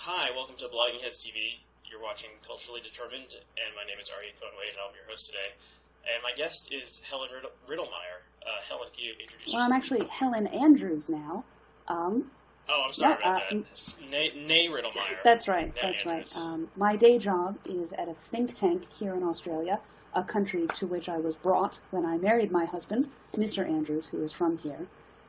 Hi, welcome to Blogging Heads TV. You're watching Culturally Determined, and my name is Aryeh Cohen-Wade, and I'll be your host today. And my guest is Helen Riddlemeyer. Helen, can you introduce yourself? Well, I'm actually Helen Andrews now. Oh, I'm sorry about that. Nay Riddlemeyer. That's right, Nay that's Andrews. right. My day job is at a think tank here in Australia, a country to which I was brought when I married my husband, Mr. Andrews, who is from here.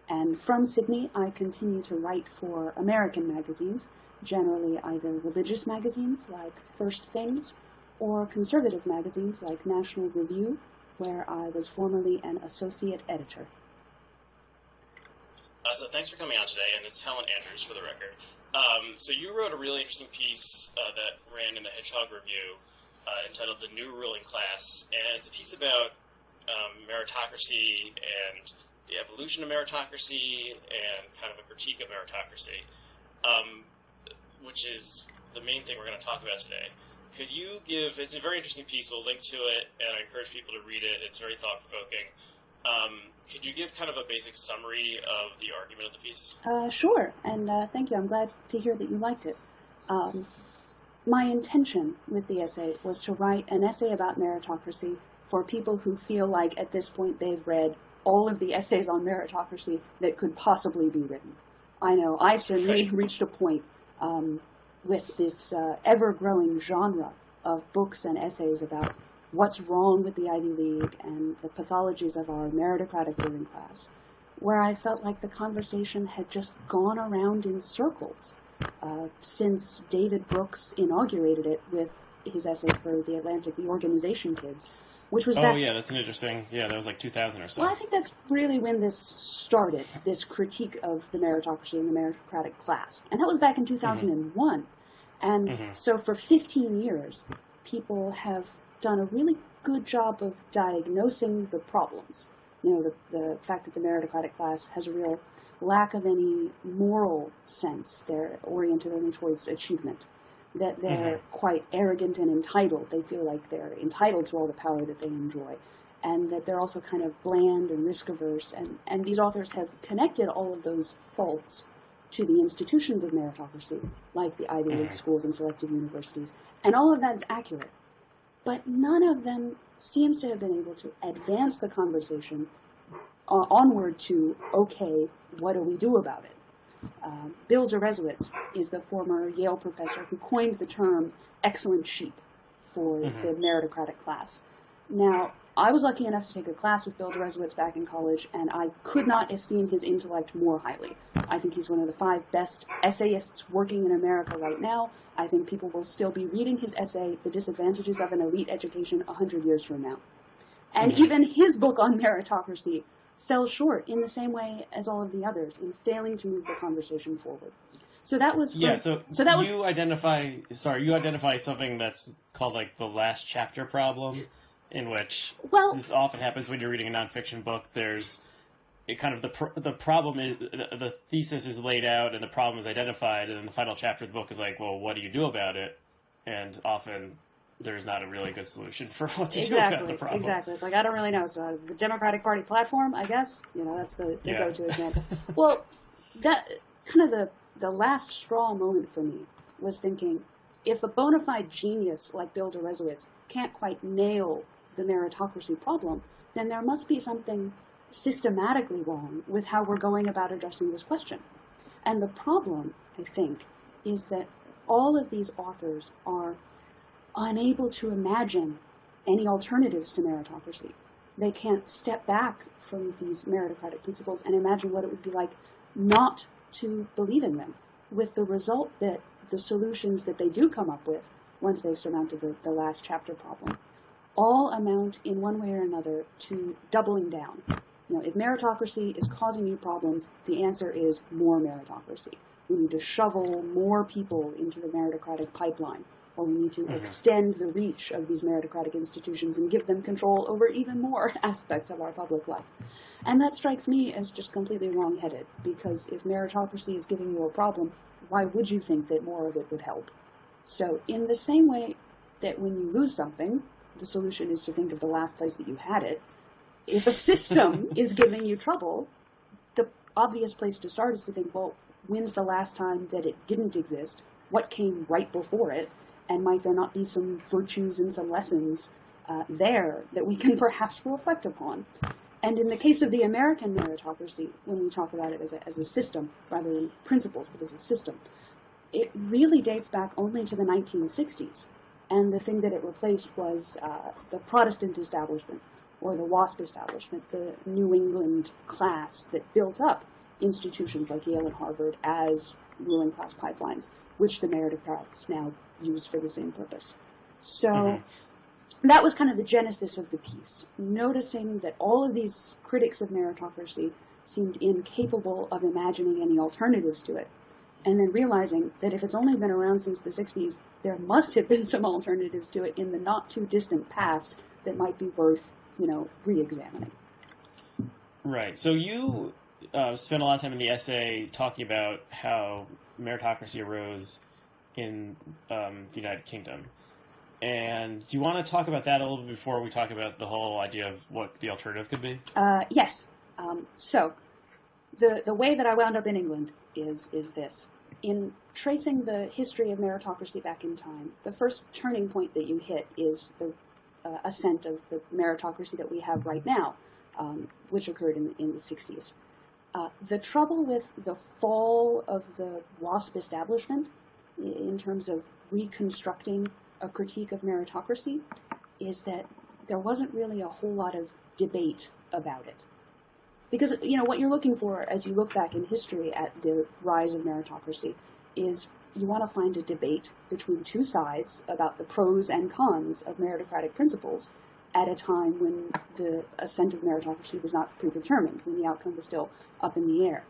And from Sydney, I continue to write for American magazines, generally either religious magazines like First Things or conservative magazines like National Review, where I was formerly an associate editor. So thanks for coming on today, and it's Helen Andrews for the record. So you wrote a really interesting piece that ran in the Hedgehog Review entitled The New Ruling Class, and it's a piece about meritocracy and the evolution of meritocracy and kind of a critique of meritocracy, which is the main thing we're going to talk about today. Could you give, it's a very interesting piece, we'll link to it, and I encourage people to read it, it's very thought-provoking. Could you give kind of a basic summary of the argument of the piece? Sure, and thank you. I'm glad to hear that you liked it. My intention with the essay was to write an essay about meritocracy for people who feel like at this point they've read all of the essays on meritocracy that could possibly be written. I know I certainly reached a point with this ever-growing genre of books and essays about what's wrong with the Ivy League and the pathologies of our meritocratic ruling class, where I felt like the conversation had just gone around in circles since David Brooks inaugurated it with his essay for The Atlantic, The Organization Kids, which was back... Oh, yeah, that's an interesting... Yeah, that was like 2000 or so. Well, I think that's really when this started, this critique of the meritocracy and the meritocratic class. And that was back in 2001. And so for 15 years, people have done a really good job of diagnosing the problems. You know, the fact that the meritocratic class has a real lack of any moral sense. They're oriented only towards achievement. That they're quite arrogant and entitled. They feel like they're entitled to all the power that they enjoy. And that they're also kind of bland and risk-averse. And these authors have connected all of those faults to the institutions of meritocracy, like the Ivy League schools and selective universities. And all of that is accurate. But none of them seems to have been able to advance the conversation onward to, okay, what do we do about it? Bill Deresiewicz is the former Yale professor who coined the term excellent sheep for the meritocratic class. Now, I was lucky enough to take a class with Bill Deresiewicz back in college, and I could not esteem his intellect more highly. I think he's one of the 5 best essayists working in America right now. I think people will still be reading his essay, The Disadvantages of an Elite Education, 100 years from now. And even his book on meritocracy fell short in the same way as all of the others in failing to move the conversation forward. So that was... you identify something that's called like the last chapter problem, in which this often happens when you're reading a nonfiction book. There's the problem is, the thesis is laid out and the problem is identified, and then the final chapter of the book is like, well, what do you do about it? And often there's not a really good solution for what to do about the problem. Exactly. It's like, I don't really know. So the Democratic Party platform, I guess, that's the go-to example. Well, that kind of the last straw moment for me was thinking, if a bona fide genius like Bill Deresiewicz can't quite nail the meritocracy problem, then there must be something systematically wrong with how we're going about addressing this question. And the problem, I think, is that all of these authors are unable to imagine any alternatives to meritocracy. They can't step back from these meritocratic principles and imagine what it would be like not to believe in them, with the result that the solutions that they do come up with, once they've surmounted the last chapter problem, all amount in one way or another to doubling down. If meritocracy is causing you problems, the answer is more meritocracy. We need to shovel more people into the meritocratic pipeline, or we need to extend the reach of these meritocratic institutions and give them control over even more aspects of our public life. And that strikes me as just completely wrong-headed, because if meritocracy is giving you a problem, why would you think that more of it would help? So in the same way that when you lose something, the solution is to think of the last place that you had it, if a system is giving you trouble, the obvious place to start is to think, well, when's the last time that it didn't exist? what came right before it, and might there not be some virtues and some lessons there that we can perhaps reflect upon. And in the case of the American meritocracy, when we talk about it as a system, rather than principles, but as a system, it really dates back only to the 1960s. And the thing that it replaced was the Protestant establishment, or the WASP establishment, the New England class that built up institutions like Yale and Harvard as ruling class pipelines, which the meritocrats now use for the same purpose. So that was kind of the genesis of the piece, noticing that all of these critics of meritocracy seemed incapable of imagining any alternatives to it, and then realizing that if it's only been around since the 60s, there must have been some alternatives to it in the not-too-distant past that might be worth, re-examining. Right. So you spent a lot of time in the essay talking about how meritocracy arose in the United Kingdom. And do you want to talk about that a little bit before we talk about the whole idea of what the alternative could be? Yes. So the way that I wound up in England is this. In tracing the history of meritocracy back in time, the first turning point that you hit is the ascent of the meritocracy that we have right now, which occurred in the 60s. The trouble with the fall of the WASP establishment, in terms of reconstructing a critique of meritocracy, is that there wasn't really a whole lot of debate about it. Because, what you're looking for as you look back in history at the rise of meritocracy is you want to find a debate between two sides about the pros and cons of meritocratic principles at a time when the ascent of meritocracy was not predetermined, when the outcome was still up in the air.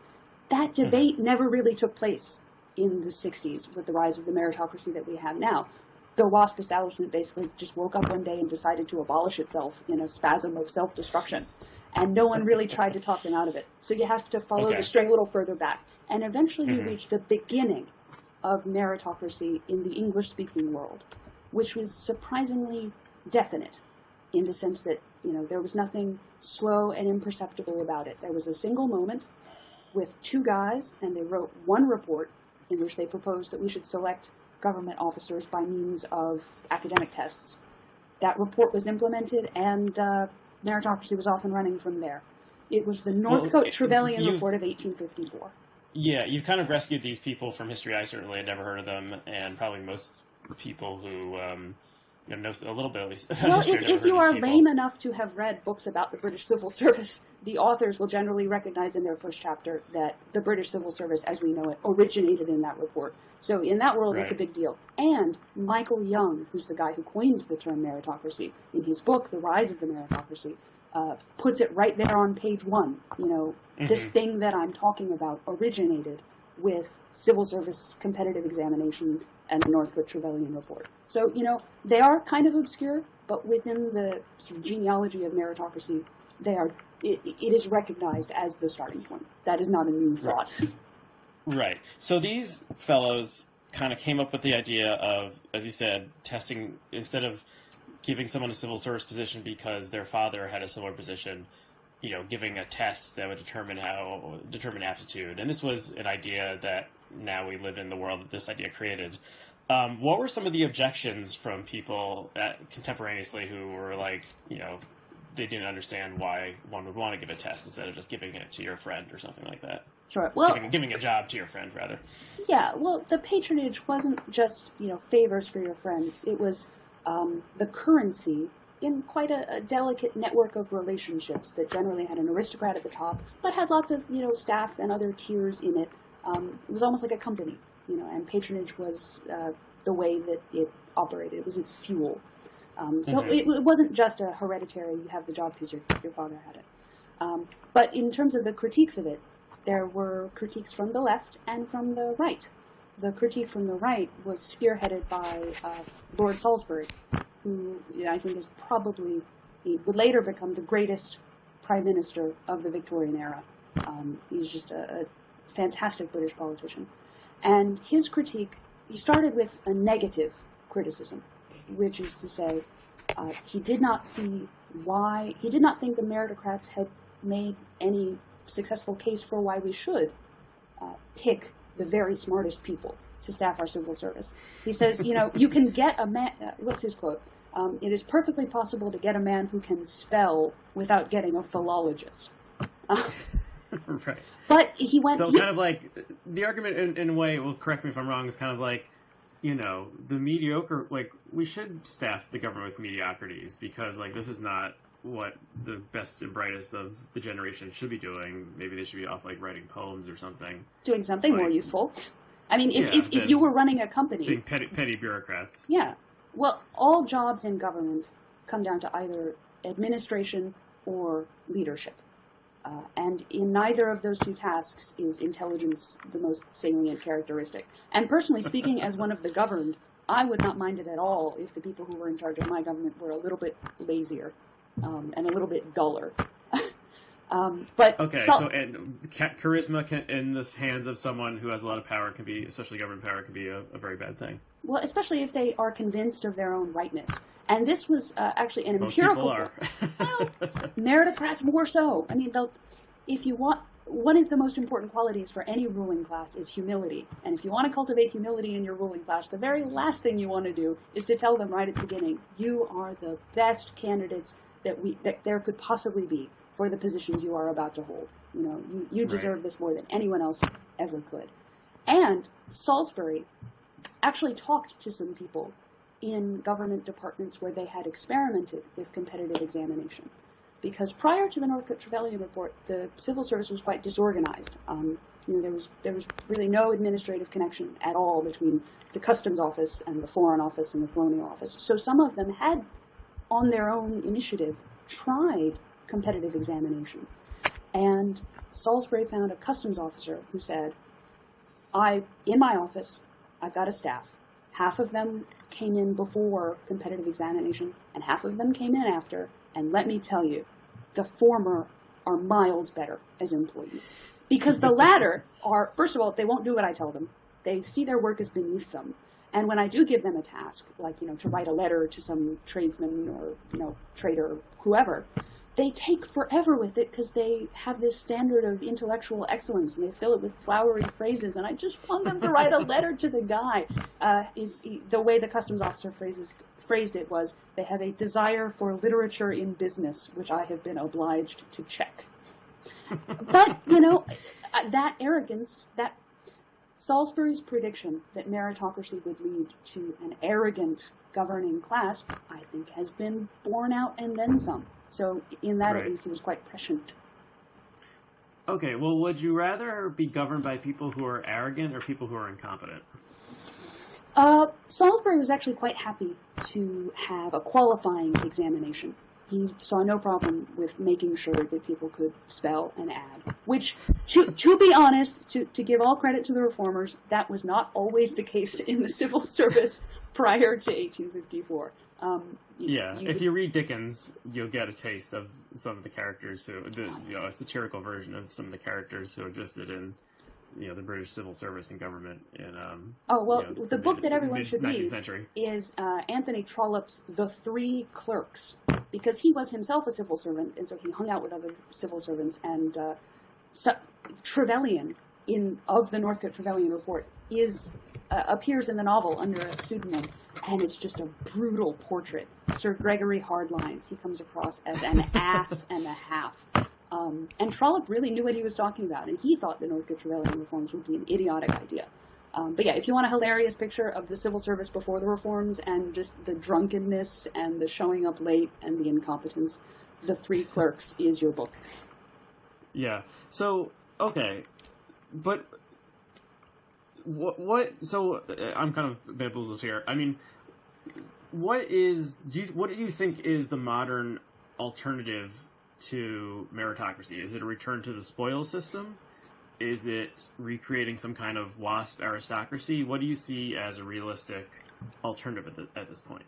That debate never really took place in the 60s with the rise of the meritocracy that we have now. The WASP establishment basically just woke up one day and decided to abolish itself in a spasm of self-destruction. And no one really tried to talk them out of it. So you have to follow the string a little further back. And eventually you reach the beginning of meritocracy in the English-speaking world, which was surprisingly definite in the sense that, there was nothing slow and imperceptible about it. There was a single moment with two guys, and they wrote one report in which they proposed that we should select government officers by means of academic tests. That report was implemented, and meritocracy was off and running from there. It was the Northcote-Trevelyan report of 1854. Yeah, you've kind of rescued these people from history. I certainly had never heard of them, and probably most people who know a little bit at least. Well, if you are lame enough to have read books about the British Civil Service, the authors will generally recognize in their first chapter that the British Civil Service, as we know it, originated in that report. So in that world, it's a big deal. And Michael Young, who's the guy who coined the term meritocracy, in his book, The Rise of the Meritocracy, puts it right there on page 1. This thing that I'm talking about originated with civil service competitive examination and the Northcote-Trevelyan report. So, they are kind of obscure, but within the sort of genealogy of meritocracy, it is recognized as the starting point. That is not a new thought. Right. So these fellows kind of came up with the idea of, as you said, testing, instead of giving someone a civil service position because their father had a similar position, giving a test that would determine aptitude. And this was an idea that now we live in the world that this idea created. What were some of the objections from people contemporaneously who were like, they didn't understand why one would want to give a test instead of just giving it to your friend or something like that? Sure. Well, giving a job to your friend, rather. Yeah. Well, the patronage wasn't just favors for your friends. It was the currency in quite a delicate network of relationships that generally had an aristocrat at the top, but had lots of staff and other tiers in it. It was almost like a company, and patronage was the way that it operated. It was its fuel. So it wasn't just a hereditary, you have the job because your father had it. But in terms of the critiques of it, there were critiques from the left and from the right. The critique from the right was spearheaded by Lord Salisbury, who I think is probably, he would later become the greatest prime minister of the Victorian era. He's just a fantastic British politician. And his critique, he started with a negative criticism, which is to say, he did not think the meritocrats had made any successful case for why we should pick the very smartest people to staff our civil service. He says, you can get a man, what's his quote? It is perfectly possible to get a man who can spell without getting a philologist. Right. But he went... So kind of like, the argument in a way, well, correct me if I'm wrong, is kind of like, the mediocre, like, we should staff the government with mediocrities because, like, this is not what the best and brightest of the generation should be doing. Maybe they should be off, like, writing poems or something. Doing something more useful. I mean, if you were running a company... Being petty bureaucrats. Yeah. Well, all jobs in government come down to either administration or leadership. And in neither of those two tasks is intelligence the most salient characteristic. And personally speaking, as one of the governed, I would not mind it at all if the people who were in charge of my government were a little bit lazier and a little bit duller. But okay, and charisma in the hands of someone who has a lot of power can be, especially government power, can be a very bad thing. Well, especially if they are convinced of their own rightness. And this was actually an empirical... Most people are. Well, meritocrats more so. I mean, if you want... One of the most important qualities for any ruling class is humility. And if you want to cultivate humility in your ruling class, the very last thing you want to do is to tell them right at the beginning, you are the best candidates that there could possibly be for the positions you are about to hold. You deserve this more than anyone else ever could. And Salisbury actually talked to some people in government departments where they had experimented with competitive examination. Because prior to the Northcote-Trevelyan report, the civil service was quite disorganized. There was really no administrative connection at all between the customs office and the foreign office and the colonial office. So some of them had, on their own initiative, tried competitive examination. And Salisbury found a customs officer who said, in my office, I've got a staff. Half of them came in before competitive examination, and half of them came in after. And let me tell you, the former are miles better as employees. Because the latter are, first of all, they won't do what I tell them. They see their work as beneath them. And when I do give them a task, like, to write a letter to some tradesman or, trader, whoever, they take forever with it because they have this standard of intellectual excellence and they fill it with flowery phrases. And I just want them to write a letter to the guy. The way the customs officer phrased it was, they have a desire for literature in business, which I have been obliged to check. But, that arrogance, that Salisbury's prediction that meritocracy would lead to an arrogant governing class, I think has been borne out and then some. So in that, at least, he was quite prescient. Okay, well, would you rather be governed by people who are arrogant or people who are incompetent? Salisbury was actually quite happy to have a qualifying examination. He saw no problem with making sure that people could spell and add, which, to be honest, to give all credit to the reformers, that was not always the case in the civil service prior to 1854. If you read Dickens, you'll get a taste of some of the characters a satirical version of some of the characters who existed in, the British civil service and government in. The book that everyone should read century. is Anthony Trollope's *The Three Clerks*, because he was himself a civil servant, and so he hung out with other civil servants. And Trevelyan of the Northcote-Trevelyan report appears in the novel under a pseudonym, and it's just a brutal portrait. Sir Gregory Hardlines, he comes across as an ass and a half. And Trollope really knew what he was talking about, and he thought the Northcote-Trevelyan reforms would be an idiotic idea. But yeah, if you want a hilarious picture of the civil service before the reforms and just the drunkenness and the showing up late and the incompetence, The Three Clerks is your book. Yeah. So, okay. But what so I'm kind of bamboozled here. I mean, what do you think is the modern alternative to meritocracy? Is it a return to the spoils system? Is it recreating some kind of WASP aristocracy? What do you see as a realistic alternative at this point?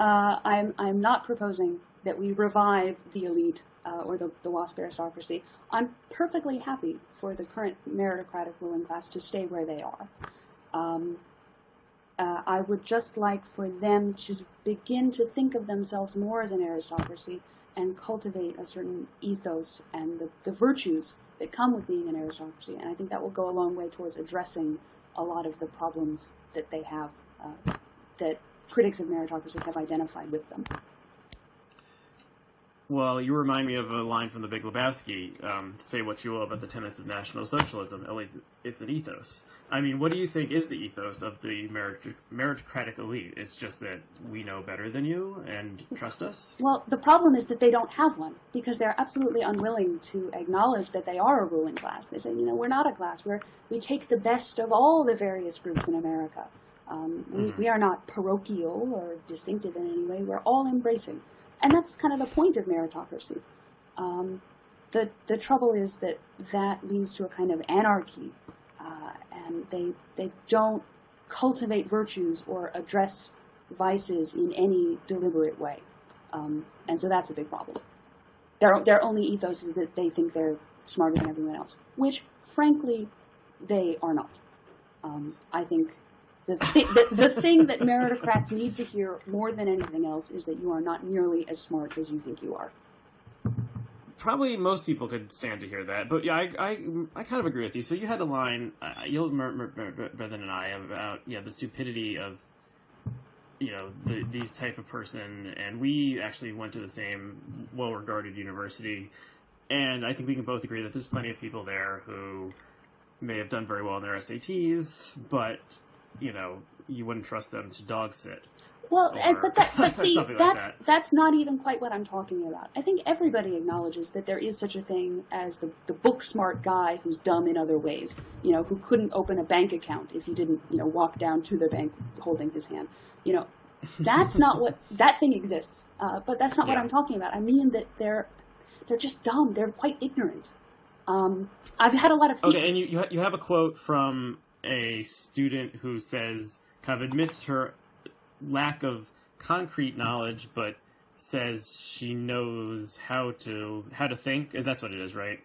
I'm not proposing that we revive the elite or the WASP aristocracy. I'm perfectly happy for the current meritocratic ruling class to stay where they are. I would just like for them to begin to think of themselves more as an aristocracy and cultivate a certain ethos and the virtues that come with being an aristocracy. And I think that will go a long way towards addressing a lot of the problems that they have, that critics of meritocracy have identified with them. Well, you remind me of a line from The Big Lebowski, say what you will about the tenets of National Socialism, at least it's an ethos. I mean, what do you think is the ethos of the meritocratic elite? It's just that we know better than you and trust us? Well, the problem is that they don't have one, because they're absolutely unwilling to acknowledge that they are a ruling class. They say, we're not a class. We take the best of all the various groups in America. We are not parochial or distinctive in any way. We're all embracing. And that's kind of the point of meritocracy. The trouble is that leads to a kind of anarchy, and they don't cultivate virtues or address vices in any deliberate way. And so that's a big problem. Their only ethos is that they think they're smarter than everyone else, which, frankly, they are not. I think the thing that meritocrats need to hear more than anything else is that you are not nearly as smart as you think you are. Probably most people could stand to hear that, but yeah, I kind of agree with you. So you had a line, you'll remember better than I, about the stupidity of these type of person, and we actually went to the same well-regarded university, and I think we can both agree that there's plenty of people there who may have done very well in their SATs, but you wouldn't trust them to dog sit. Well, but see, that's not even quite what I'm talking about. I think everybody acknowledges that there is such a thing as the book smart guy who's dumb in other ways, who couldn't open a bank account if you didn't, walk down to the bank holding his hand. That's not what, that thing exists, but that's not what I'm talking about. I mean that they're just dumb. They're quite ignorant. I've had a lot of Okay, and you have a quote from a student who says, kind of admits her lack of concrete knowledge, but says she knows how to think. That's what it is, right?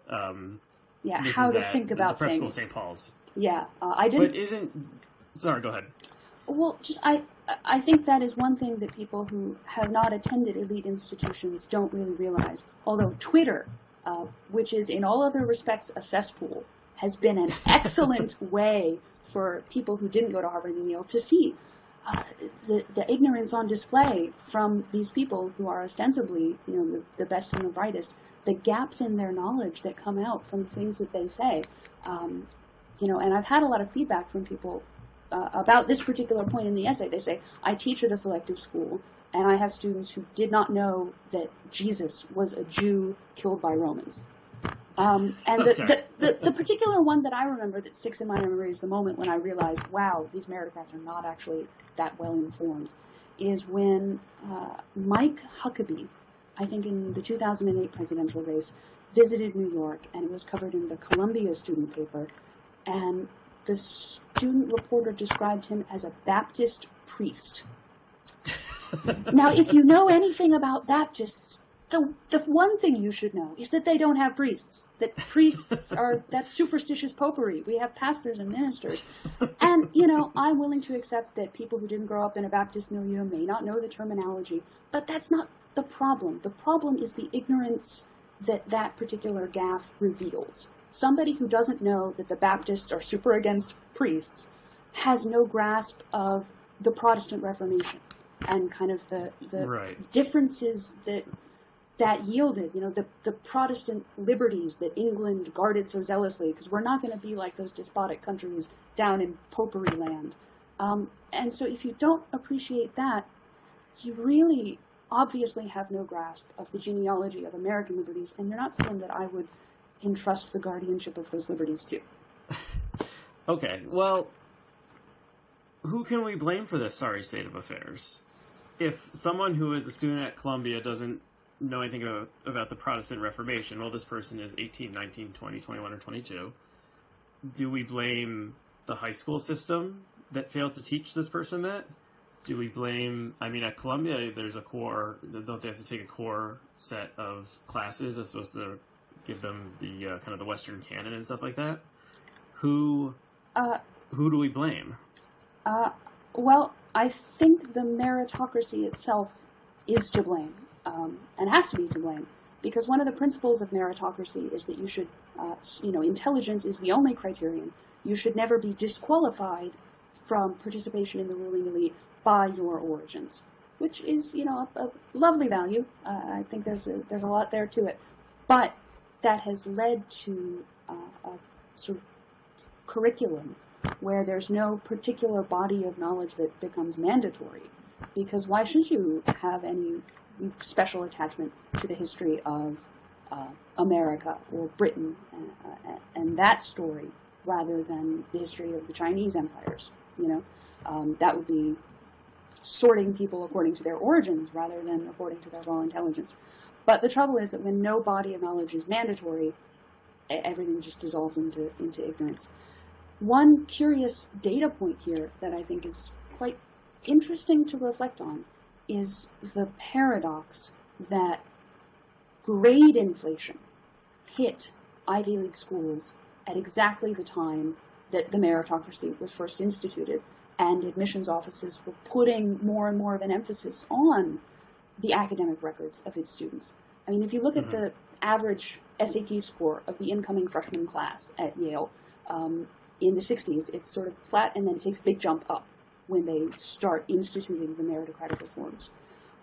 How to think about the prep things. School St. Paul's. Yeah, I didn't. But sorry, go ahead. Well, I think that is one thing that people who have not attended elite institutions don't really realize. Although Twitter, which is in all other respects a cesspool, has been an excellent way for people who didn't go to Harvard and Yale to see the ignorance on display from these people who are ostensibly, the best and the brightest, the gaps in their knowledge that come out from things that they say. And I've had a lot of feedback from people about this particular point in the essay. They say, I teach at a selective school, and I have students who did not know that Jesus was a Jew killed by Romans. And the particular one that I remember that sticks in my memory is the moment when I realized, wow, these meritocrats are not actually that well informed, is when Mike Huckabee, I think in the 2008 presidential race, visited New York, and it was covered in the Columbia student paper, and the student reporter described him as a Baptist priest. Now, if you know anything about Baptists, the one thing you should know is that they don't have priests. That priests that's superstitious popery. We have pastors and ministers. And, I'm willing to accept that people who didn't grow up in a Baptist milieu may not know the terminology, but that's not the problem. The problem is the ignorance that particular gaffe reveals. Somebody who doesn't know that the Baptists are super against priests has no grasp of the Protestant Reformation and kind of the differences that yielded, the Protestant liberties that England guarded so zealously, because we're not going to be like those despotic countries down in popery land. And so if you don't appreciate that, you really obviously have no grasp of the genealogy of American liberties, and you're not someone that I would entrust the guardianship of those liberties to. Okay, well, who can we blame for this sorry state of affairs? If someone who is a student at Columbia doesn't know anything about the Protestant Reformation, well, this person is 18, 19, 20, 21, or 22. Do we blame the high school system that failed to teach this person that? Do we blame, at Columbia, there's a core, don't they have to take a core set of classes that's supposed to give them the kind of the Western canon and stuff like that? Who do we blame? Well, I think the meritocracy itself is to blame. And has to be to blame, because one of the principles of meritocracy is that you should, intelligence is the only criterion. You should never be disqualified from participation in the ruling elite by your origins, which is, a lovely value. I think there's a lot there to it. But that has led to a sort of curriculum where there's no particular body of knowledge that becomes mandatory. Because why should you have any special attachment to the history of America or Britain and that story rather than the history of the Chinese empires? That would be sorting people according to their origins rather than according to their raw intelligence. But the trouble is that when no body of knowledge is mandatory, everything just dissolves into ignorance. One curious data point here that I think is quite interesting to reflect on is the paradox that grade inflation hit Ivy League schools at exactly the time that the meritocracy was first instituted, and admissions offices were putting more and more of an emphasis on the academic records of its students. I mean, if you look at the average SAT score of the incoming freshman class at Yale in the 60s, it's sort of flat, and then it takes a big jump up when they start instituting the meritocratic reforms.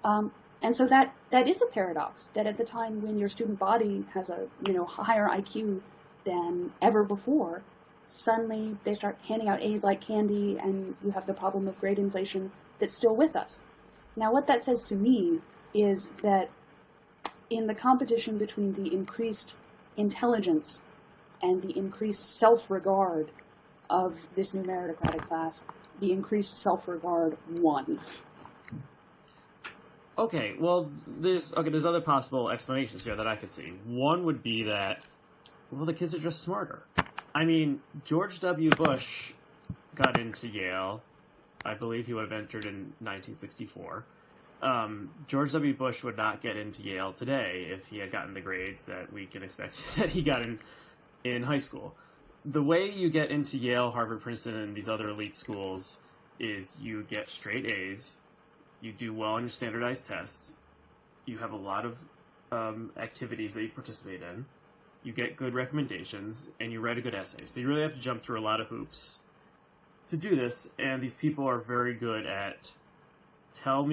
And so that is a paradox, that at the time when your student body has a higher IQ than ever before, suddenly they start handing out A's like candy, and you have the problem of grade inflation that's still with us. Now, what that says to me is that in the competition between the increased intelligence and the increased self-regard of this new meritocratic class, the increased self-regard won. Okay, well, there's other possible explanations here that I could see. One would be that, well, the kids are just smarter. I mean, George W. Bush got into Yale. I believe he would have entered in 1964. George W. Bush would not get into Yale today if he had gotten the grades that we can expect that he got in high school. The way you get into Yale, Harvard, Princeton, and these other elite schools is you get straight A's, you do well on your standardized tests, you have a lot of activities that you participate in, you get good recommendations, and you write a good essay. So you really have to jump through a lot of hoops to do this, and these people are very good at tell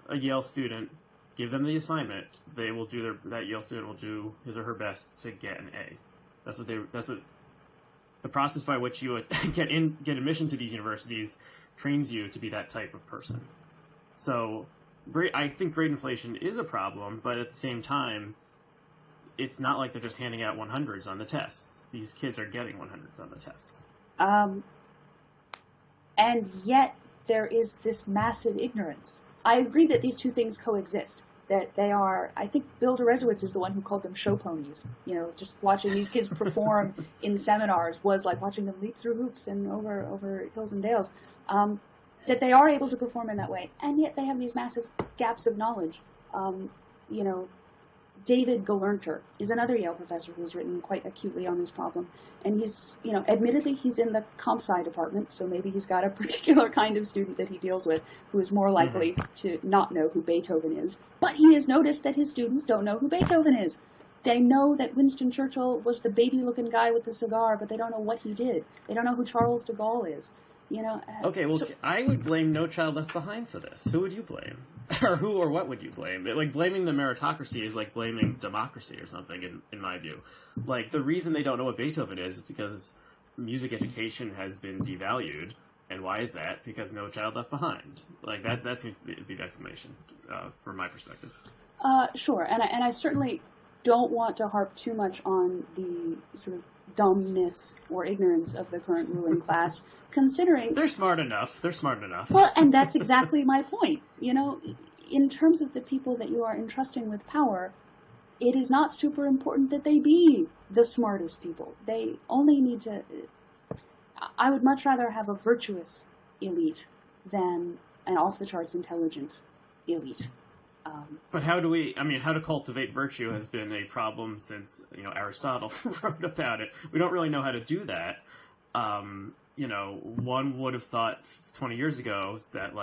a Yale student, give them the assignment, that Yale student will do his or her best to get an A. That's what the process by which you get admission to these universities trains you to be that type of person. So I think grade inflation is a problem, but at the same time, it's not like they're just handing out 100s on the tests. These kids are getting 100s on the tests. And yet there is this massive ignorance. I agree that these two things coexist. That they are, I think Bill Deresiewicz is the one who called them show ponies. Just watching these kids perform in seminars was like watching them leap through hoops and over hills and dales. That they are able to perform in that way, and yet they have these massive gaps of knowledge. David Galernter is another Yale professor who's written quite acutely on this problem. And he's, admittedly, he's in the comp sci department, so maybe he's got a particular kind of student that he deals with who is more likely to not know who Beethoven is. But he has noticed that his students don't know who Beethoven is. They know that Winston Churchill was the baby-looking guy with the cigar, but they don't know what he did. They don't know who Charles de Gaulle is. Okay, well, I would blame No Child Left Behind for this. Who would you blame? Or who or what would you blame? Like, blaming the meritocracy is like blaming democracy or something, in my view. Like, the reason they don't know what Beethoven is because music education has been devalued. And why is that? Because No Child Left Behind. Like, that seems to be the explanation from my perspective. Sure, and I certainly don't want to harp too much on the sort of dumbness or ignorance of the current ruling class, considering... They're smart enough. Well, and that's exactly my point. In terms of the people that you are entrusting with power, it is not super important that they be the smartest people. They only need to... I would much rather have a virtuous elite than an off-the-charts intelligent elite. But how to cultivate virtue has been a problem since, Aristotle wrote about it. We don't really know how to do that. One would have thought 20 years ago that,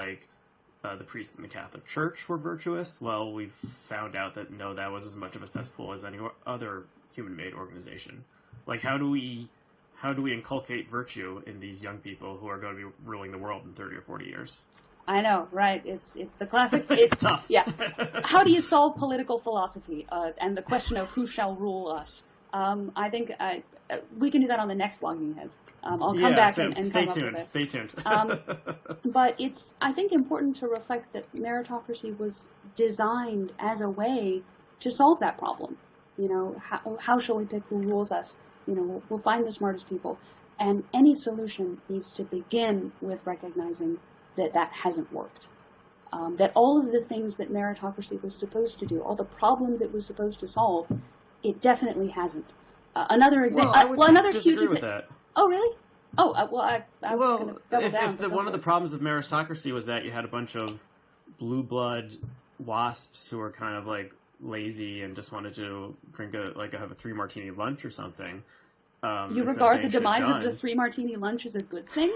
the priests in the Catholic Church were virtuous. Well, we've found out that, no, that was as much of a cesspool as any other human-made organization. Like, how do we how do we inculcate virtue in these young people who are going to be ruling the world in 30 or 40 years? I know, right? It's the classic. It's tough. Yeah. How do you solve political philosophy and the question of who shall rule us? I think we can do that on the next Blogging Heads. I'll come back and stay come tuned. up with it. Stay tuned. But it's, I think, important to reflect that meritocracy was designed as a way to solve that problem. You know, how shall we pick who rules us? You know, we'll find the smartest people. And any solution needs to begin with recognizing that that hasn't worked. That all of the things that meritocracy was supposed to do, all the problems it was supposed to solve, it definitely hasn't. Another example. Another huge example. Oh, really? Oh, I was going to double down. One of the problems of meritocracy was that you had a bunch of blue blood WASPs who were kind of like lazy and just wanted to drink have a 3-martini lunch or something. You regard the demise of the 3-martini lunch as a good thing?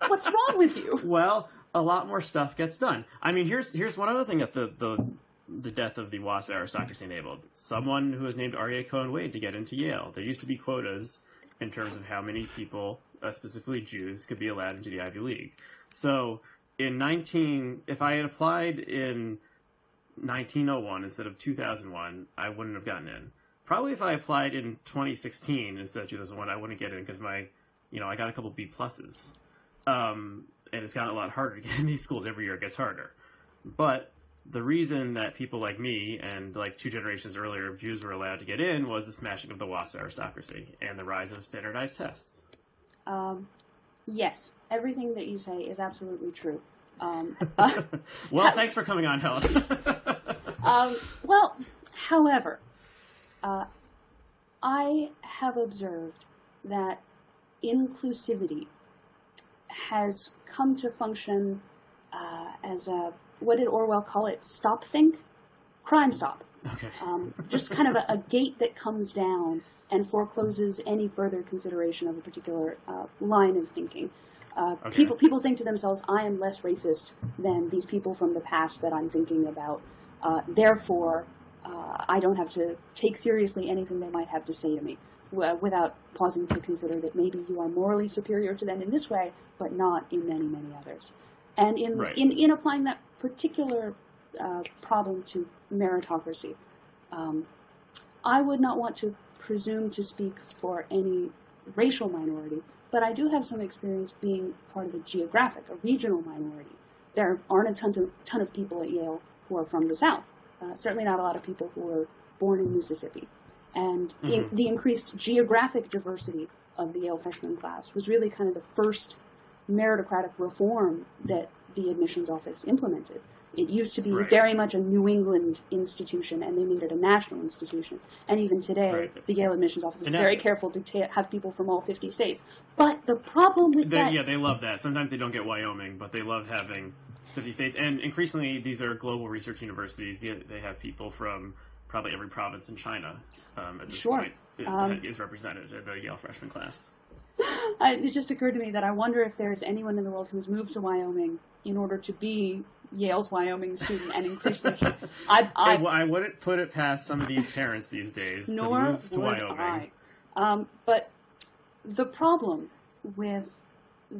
What's wrong with you? Well, a lot more stuff gets done. I mean, here's one other thing that the death of the WASP aristocracy enabled. Someone who was named Aryeh Cohen-Wade to get into Yale. There used to be quotas in terms of how many people, specifically Jews, could be allowed into the Ivy League. So if I had applied in 1901 instead of 2001, I wouldn't have gotten in. Probably if I applied in 2016 instead of 2001, I wouldn't get in because I got a couple B pluses. And it's gotten a lot harder to get in these schools. Every year it gets harder. But the reason that people like me and like 2 generations earlier of Jews were allowed to get in was the smashing of the WASP aristocracy and the rise of standardized tests. Yes, everything that you say is absolutely true. Well, thanks for coming on, Helen. However, I have observed that inclusivity has come to function as a, what did Orwell call it? Stop think? Crime stop. Okay. Just kind of a gate that comes down and forecloses any further consideration of a particular line of thinking. Okay. People think to themselves, I am less racist than these people from the past that I'm thinking about. Therefore, I don't have to take seriously anything they might have to say to me, without pausing to consider that maybe you are morally superior to them in this way, but not in many, many others. And in applying that particular problem to meritocracy, I would not want to presume to speak for any racial minority, but I do have some experience being part of a regional minority. There aren't a ton of people at Yale who are from the South. Certainly not a lot of people who were born in Mississippi. And the increased geographic diversity of the Yale freshman class was really kind of the first meritocratic reform that the admissions office implemented. It used to be very much a New England institution, and they made it a national institution. And even today, the Yale admissions office is very careful to have people from all 50 states. But the problem with that... Yeah, they love that. Sometimes they don't get Wyoming, but they love having 50 states. And increasingly, these are global research universities. They have people from probably every province in China at this point is represented in the Yale freshman class. It just occurred to me that I wonder if there's anyone in the world who has moved to Wyoming in order to be Yale's Wyoming student and increase their... I wouldn't put it past some of these parents these days to move to Wyoming. But the problem with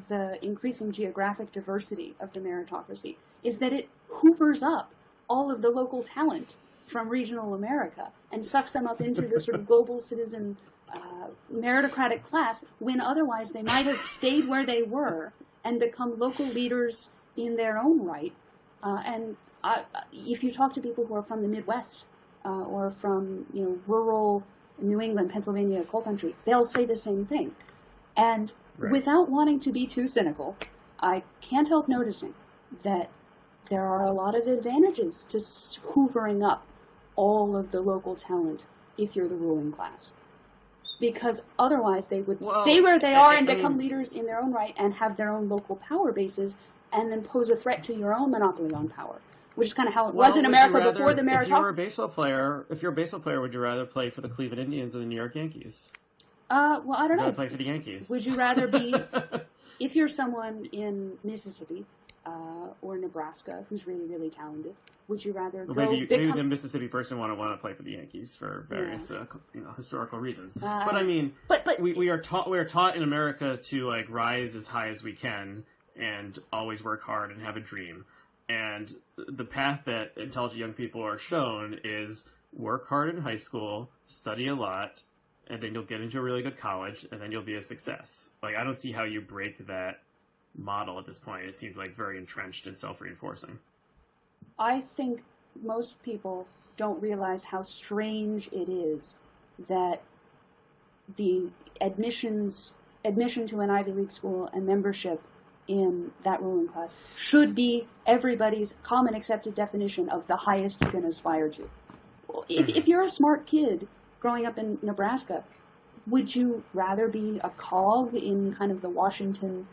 the increasing geographic diversity of the meritocracy is that it hoovers up all of the local talent from regional America and sucks them up into the sort of global citizen meritocratic class, when otherwise they might have stayed where they were and become local leaders in their own right. If you talk to people who are from the Midwest or from rural New England, Pennsylvania, coal country, they'll say the same thing. And without wanting to be too cynical, I can't help noticing that there are a lot of advantages to hoovering up all of the local talent if you're the ruling class. Because otherwise they would stay where they are and become leaders in their own right and have their own local power bases and then pose a threat to your own monopoly on power, which is kind of how it was in America before the meritocracy. If you're a baseball player, would you rather play for the Cleveland Indians or the New York Yankees? Well, I don't know. Play for the Yankees. Would you rather be, if you're someone in Mississippi or Nebraska, who's really, really talented? Would you rather Well, go maybe the Mississippi person want to play for the Yankees for various historical reasons. But I mean, we are taught in America to like rise as high as we can and always work hard and have a dream. And the path that intelligent young people are shown is work hard in high school, study a lot, and then you'll get into a really good college, and then you'll be a success. Like, I don't see how you break that model at this point. It seems like very entrenched and self-reinforcing. I think most people don't realize how strange it is that the admission to an Ivy League school and membership in that ruling class should be everybody's common accepted definition of the highest you can aspire to. If you're a smart kid growing up in Nebraska, would you rather be a cog in kind of the Washington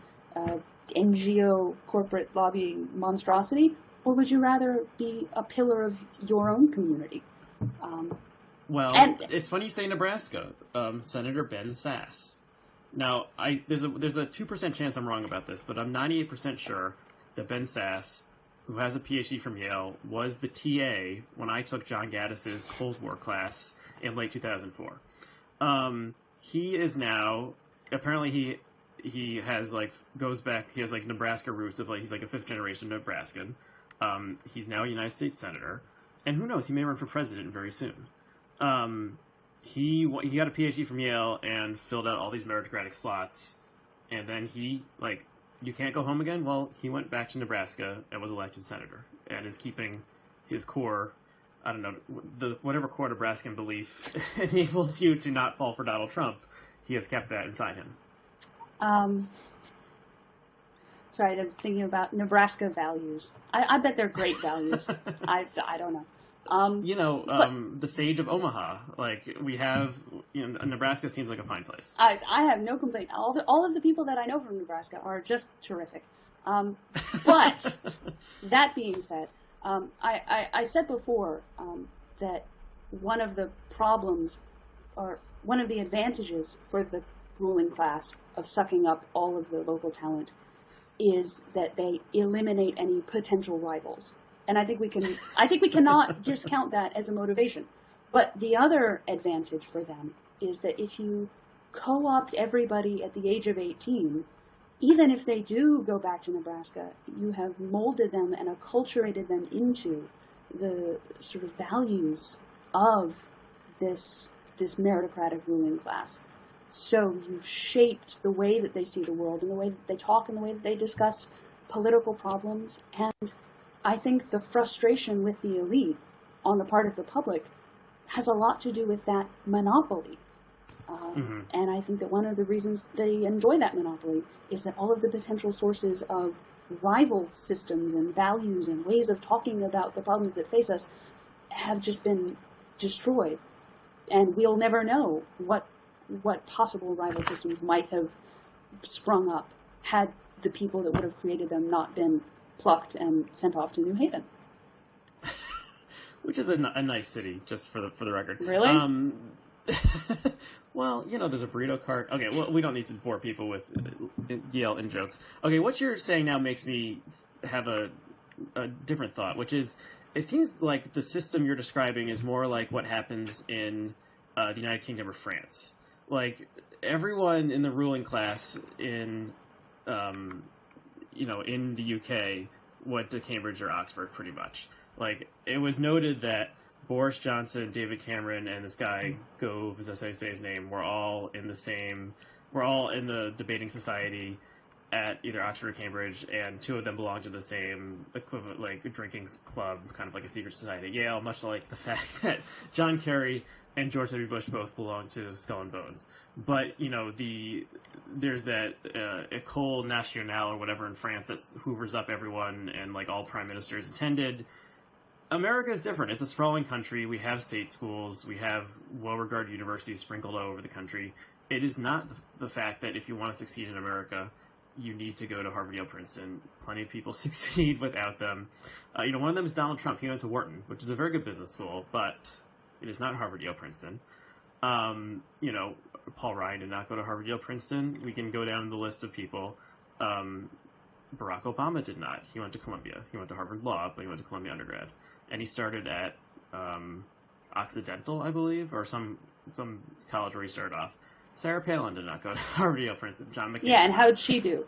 NGO corporate lobbying monstrosity, or would you rather be a pillar of your own community? It's funny you say Nebraska. Senator Ben Sasse. Now, there's a 2% chance I'm wrong about this, but I'm 98% sure that Ben Sasse, who has a PhD from Yale, was the TA when I took John Gaddis's Cold War class in late 2004. He is now, apparently he has goes back, he has Nebraska roots of he's a fifth generation Nebraskan. He's now a United States Senator, and who knows, he may run for president very soon. He got a PhD from Yale and filled out all these meritocratic slots, and then you can't go home again? Well, he went back to Nebraska and was elected senator, and is keeping his core, I don't know, whatever core Nebraskan belief enables you to not fall for Donald Trump, he has kept that inside him. Sorry, I'm thinking about Nebraska values. I bet they're great values. I don't know. The Sage of Omaha. We have, Nebraska seems like a fine place. I have no complaint. All of the people that I know from Nebraska are just terrific. But that being said, I said before that one of the problems, or one of the advantages for the ruling class of sucking up all of the local talent, is that they eliminate any potential rivals. And I think we cannot discount that as a motivation. But the other advantage for them is that if you co-opt everybody at the age of 18, even if they do go back to Nebraska, you have molded them and acculturated them into the sort of values of this meritocratic ruling class. So you've shaped the way that they see the world, and the way that they talk, and the way that they discuss political problems. And I think the frustration with the elite on the part of the public has a lot to do with that monopoly. And I think that one of the reasons they enjoy that monopoly is that all of the potential sources of rival systems and values and ways of talking about the problems that face us have just been destroyed. And we'll never know what possible rival systems might have sprung up had the people that would have created them not been plucked and sent off to New Haven. Which is a nice city, just for the record. Really? Well, there's a burrito cart. Okay, well, we don't need to bore people with Yale in jokes. Okay, what you're saying now makes me have a different thought, which is, it seems like the system you're describing is more like what happens in the United Kingdom or France. Everyone in the ruling class in the UK went to Cambridge or Oxford, pretty much. It was noted that Boris Johnson, David Cameron, and this guy, Gove, as I say his name, we're all in the debating society at either Oxford or Cambridge, and two of them belong to the same equivalent, drinking club, kind of like a secret society at Yale, much like the fact that John Kerry and George W. Bush both belong to Skull and Bones. But, there's that École Nationale or whatever in France that hoovers up everyone, and all prime ministers attended. America is different. It's a sprawling country. We have state schools. We have well-regarded universities sprinkled all over the country. It is not the fact that if you want to succeed in America, you need to go to Harvard, Yale, Princeton. Plenty of people succeed without them. One of them is Donald Trump. He went to Wharton, which is a very good business school, but it is not Harvard, Yale, Princeton. Paul Ryan did not go to Harvard, Yale, Princeton. We can go down the list of people. Barack Obama did not. He went to Columbia. He went to Harvard Law, but he went to Columbia undergrad. And he started at Occidental, I believe, or some college where he started off. Sarah Palin did not go to Harvard, Yale, Princeton. John McCain. Yeah, and how'd she do?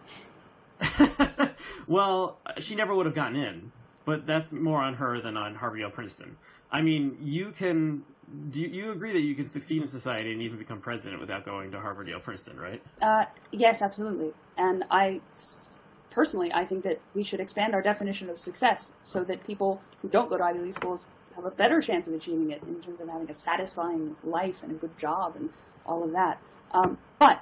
Well, she never would have gotten in, but that's more on her than on Harvard, Yale, Princeton. I mean, do you agree that you can succeed in society and even become president without going to Harvard, Yale, Princeton, right? Yes, absolutely. And personally, I think that we should expand our definition of success so that people who don't go to Ivy League schools have a better chance of achieving it in terms of having a satisfying life and a good job and all of that. But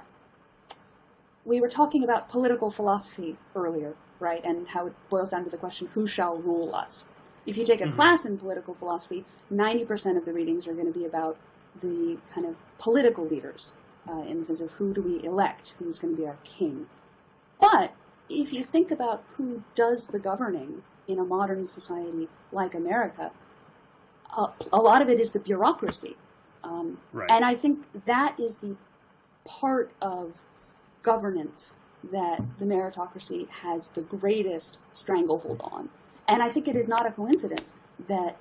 we were talking about political philosophy earlier, right? And how it boils down to the question, who shall rule us? If you take a class in political philosophy, 90% of the readings are going to be about the kind of political leaders, in the sense of who do we elect, who's going to be our king. But if you think about who does the governing in a modern society like America, a lot of it is the bureaucracy. Right. And I think that is the part of governance that the meritocracy has the greatest stranglehold on. And I think it is not a coincidence that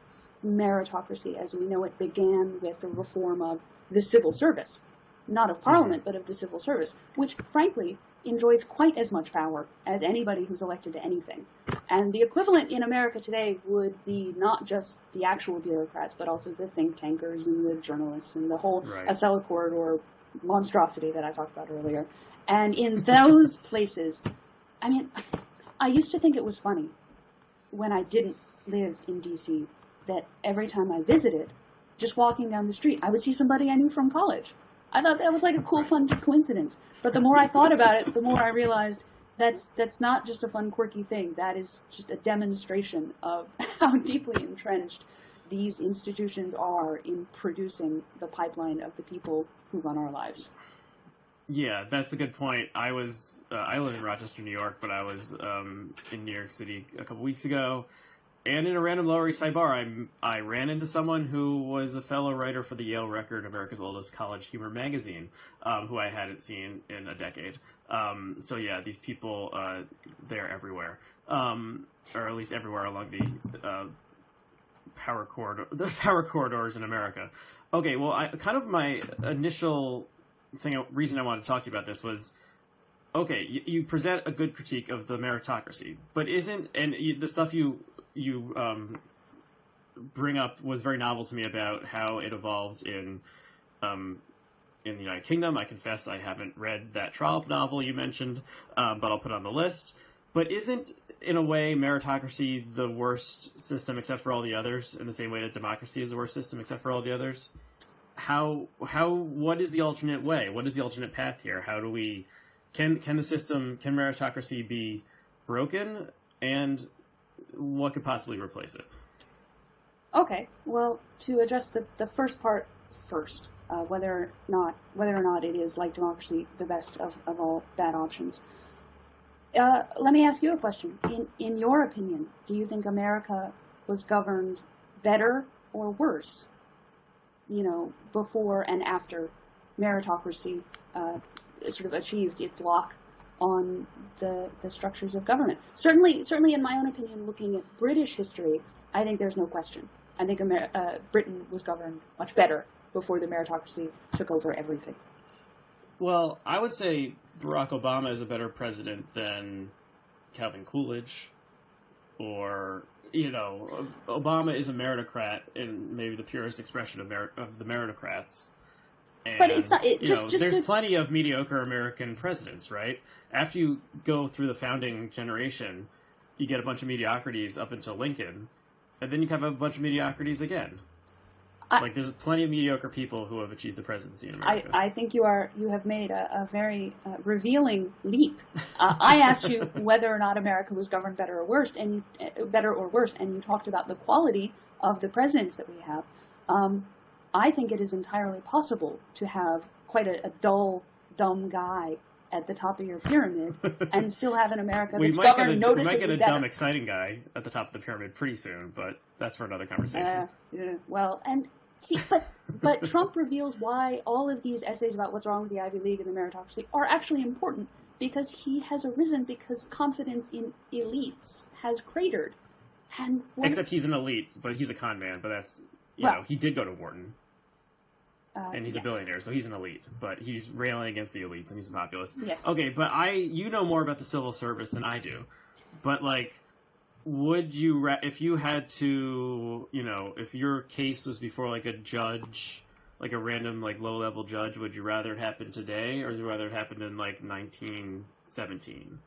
meritocracy, as we know it, began with the reform of the civil service. Not of parliament, but of the civil service, which, frankly, enjoys quite as much power as anybody who's elected to anything. And the equivalent in America today would be not just the actual bureaucrats, but also the think tankers and the journalists and the whole Acela corridor monstrosity that I talked about earlier. And in those places, I mean, I used to think it was funny when I didn't live in D.C. that every time I visited, just walking down the street, I would see somebody I knew from college. I thought that was like a cool, fun coincidence. But the more I thought about it, the more I realized that's not just a fun, quirky thing. That is just a demonstration of how deeply entrenched these institutions are in producing the pipeline of the people who run our lives. Yeah, that's a good point. I live in Rochester, New York, but I was in New York City a couple weeks ago, and in a random Lower East Side bar, I ran into someone who was a fellow writer for the Yale Record, America's oldest college humor magazine, who I hadn't seen in a decade. So yeah, these people, they're everywhere, or at least everywhere along the power corridors in America. Okay, well, kind of my initial reason I wanted to talk to you about this was, okay, you present a good critique of the meritocracy, but the stuff you bring up was very novel to me about how it evolved in the United Kingdom. I confess I haven't read that Trollope novel you mentioned, but I'll put it on the list. But isn't, in a way, meritocracy the worst system except for all the others, in the same way that democracy is the worst system except for all the others? What is the alternate way? What is the alternate path here? How do we, can meritocracy be broken, and what could possibly replace it? Okay, well, to address the first part first, whether or not it is, like democracy, the best of all bad options. Let me ask you a question. In your opinion, do you think America was governed better or worse, before and after meritocracy sort of achieved its lock on the structures of government? Certainly, in my own opinion, looking at British history, I think there's no question. I think Britain was governed much better before the meritocracy took over everything. Well, I would say Barack Obama is a better president than Calvin Coolidge, or, Obama is a meritocrat in maybe the purest expression of the meritocrats. And, but it's not. There's plenty of mediocre American presidents, right? After you go through the founding generation, you get a bunch of mediocrities up until Lincoln, and then you have a bunch of mediocrities again. There's plenty of mediocre people who have achieved the presidency in America. I think you have made a very revealing leap. I asked you whether or not America was governed better or worse, and you talked about the quality of the presidents that we have. I think it is entirely possible to have quite a dull, dumb guy at the top of your pyramid and still have an America that's governed noticeably better. We might get a dumb, exciting guy at the top of the pyramid pretty soon, but that's for another conversation. Well, and see, but Trump reveals why all of these essays about what's wrong with the Ivy League and the meritocracy are actually important, because he has arisen because confidence in elites has cratered. And except he's an elite, but he's a con man. But that's, you know, he did go to Wharton. And he's a billionaire, so he's an elite. But he's railing against the elites, and he's a populist. Yes. Okay, but you know more about the civil service than I do. But, like, would you, if you had to, you know, if your case was before, like, a judge, like a random, like, low-level judge, would you rather it happen today, or would you rather it happened in, like, 1917?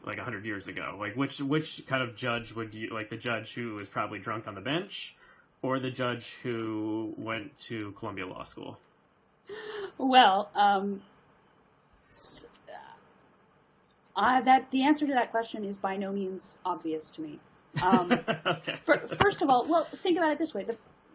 Like 100 years ago? Like, which kind of judge would you, like, the judge who was probably drunk on the bench, or the judge who went to Columbia Law School? Well, the answer to that question is by no means obvious to me. Okay. First of all, well, think about it this way.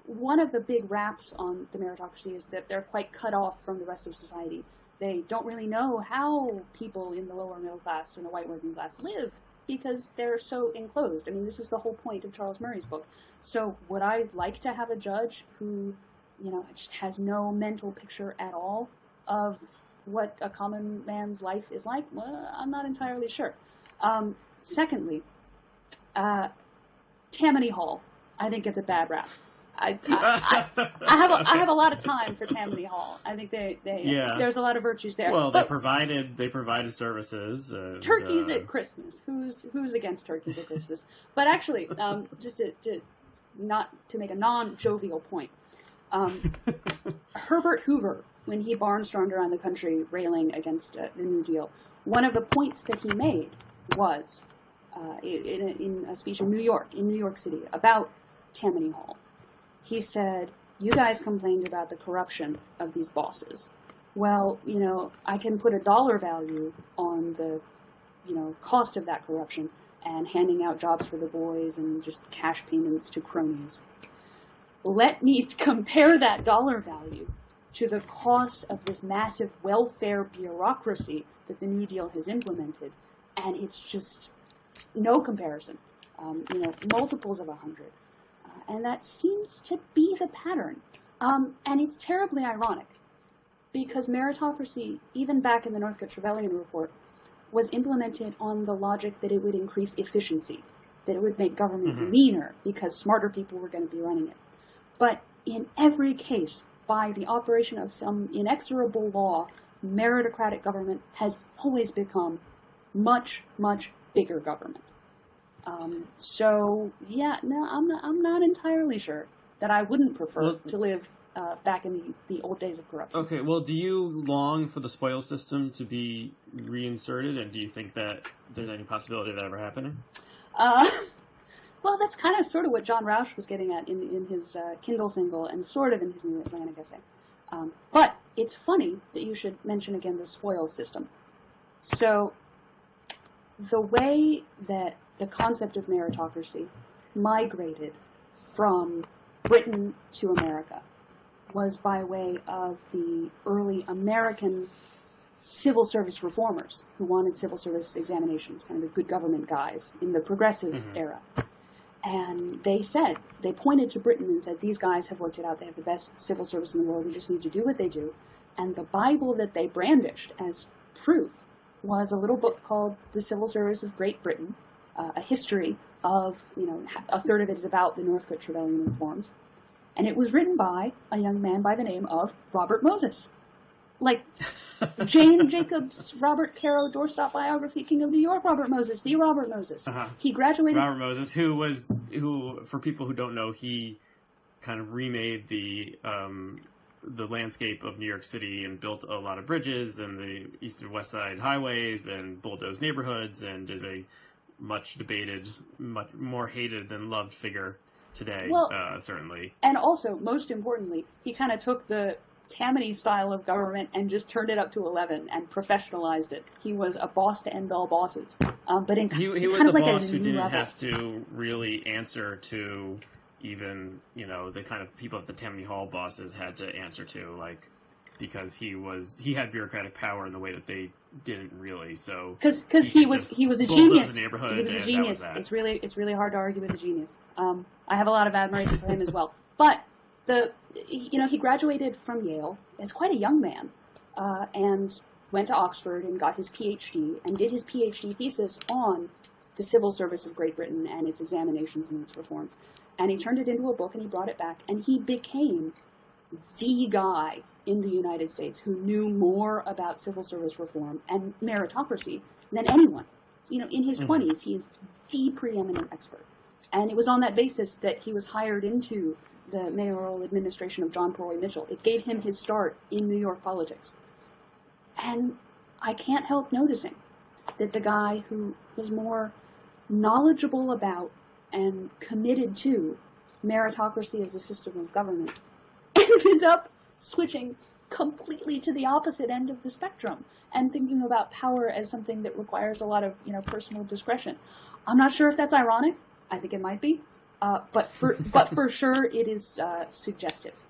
One of the big raps on the meritocracy is that they're quite cut off from the rest of society. They don't really know how people in the lower middle class and the white working class live because they're so enclosed. I mean, this is the whole point of Charles Murray's book. So would I like to have a judge who, you know, just has no mental picture at all of what a common man's life is like? Well, I'm not entirely sure. Secondly, Tammany Hall, I think it's a bad rap. I have a lot of time for Tammany Hall. I think there's a lot of virtues there. Well, they provided services. And, turkeys at Christmas. Who's against turkeys at Christmas? But actually, just to make a non-jovial point, Herbert Hoover, when he barnstormed around the country railing against the New Deal, one of the points that he made was in a speech in New York City, about Tammany Hall. He said, "You guys complained about the corruption of these bosses. Well, you know, I can put a dollar value on the, you know, cost of that corruption and handing out jobs for the boys and just cash payments to cronies. Let me compare that dollar value to the cost of this massive welfare bureaucracy that the New Deal has implemented, and it's just no comparison. You know, multiples of 100. And that seems to be the pattern. And it's terribly ironic, because meritocracy, even back in the Northcote-Trevelyan report, was implemented on the logic that it would increase efficiency, that it would make government leaner, because smarter people were going to be running it. But in every case, by the operation of some inexorable law, meritocratic government has always become much, much bigger government. So yeah, no, I'm not entirely sure that I wouldn't prefer to live back in the old days of corruption. Okay, well, do you long for the spoils system to be reinserted, and do you think that there's any possibility of that ever happening? Well, that's kind of sort of what John Rauch was getting at in his Kindle single, and sort of in his New Atlantic essay. But it's funny that you should mention again the spoils system. So the way that the concept of meritocracy migrated from Britain to America was by way of the early American civil service reformers who wanted civil service examinations, kind of the good government guys in the progressive era. And they pointed to Britain and said, these guys have worked it out. They have the best civil service in the world. We just need to do what they do. And the Bible that they brandished as proof was a little book called The Civil Service of Great Britain, a history of, you know, a third of it is about the Northcote-Trevelyan reforms. And it was written by a young man by the name of Robert Moses. Like Jane Jacobs, Robert Caro, doorstop biography, King of New York, Robert Moses, the Robert Moses. He graduated... Robert Moses, who, for people who don't know, he kind of remade the landscape of New York City and built a lot of bridges and the east and west side highways and bulldozed neighborhoods, and is a much debated, much more hated than loved figure today, certainly. And also, most importantly, he kind of took the Tammany style of government and just turned it up to 11 and professionalized it. He was a boss to end all bosses. But he was kind of the like boss a who didn't level. have to really answer to even, you know, the kind of people that the Tammany Hall bosses had to answer to, like, because he had bureaucratic power in the way that they didn't really. So because he was a genius. He was a genius. It's really hard to argue with a genius. I have a lot of admiration for him as well. But he graduated from Yale as quite a young man, and went to Oxford and got his PhD and did his PhD thesis on the civil service of Great Britain and its examinations and its reforms. And he turned it into a book and he brought it back, and he became the guy in the United States who knew more about civil service reform and meritocracy than anyone. In his 20s, he is the preeminent expert. And it was on that basis that he was hired into the mayoral administration of John Perroy Mitchell. It gave him his start in New York politics. And I can't help noticing that the guy who was more knowledgeable about and committed to meritocracy as a system of government ended up switching completely to the opposite end of the spectrum and thinking about power as something that requires a lot of personal discretion. I'm not sure if that's ironic. I think it might be, but for sure it is suggestive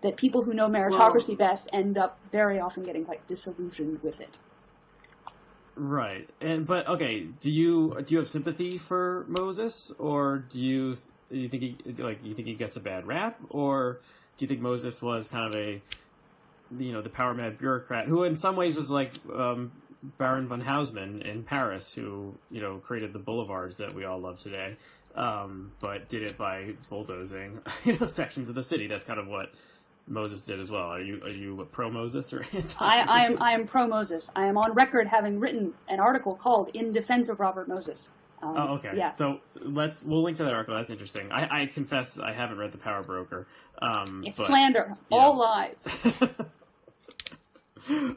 that people who know meritocracy best end up very often getting quite disillusioned with it. Right, but okay, do you have sympathy for Moses, or do you think he gets a bad rap, or do you think Moses was kind of the power mad bureaucrat who in some ways was like Baron von Haussmann in Paris, who created the boulevards that we all love today, but did it by bulldozing sections of the city? That's kind of what Moses did as well. Are you pro Moses or anti? I am pro Moses. I am on record having written an article called "In Defense of Robert Moses." Okay. Yeah. So we'll link to that article. That's interesting. I confess I haven't read The Power Broker. It's slander. All lies.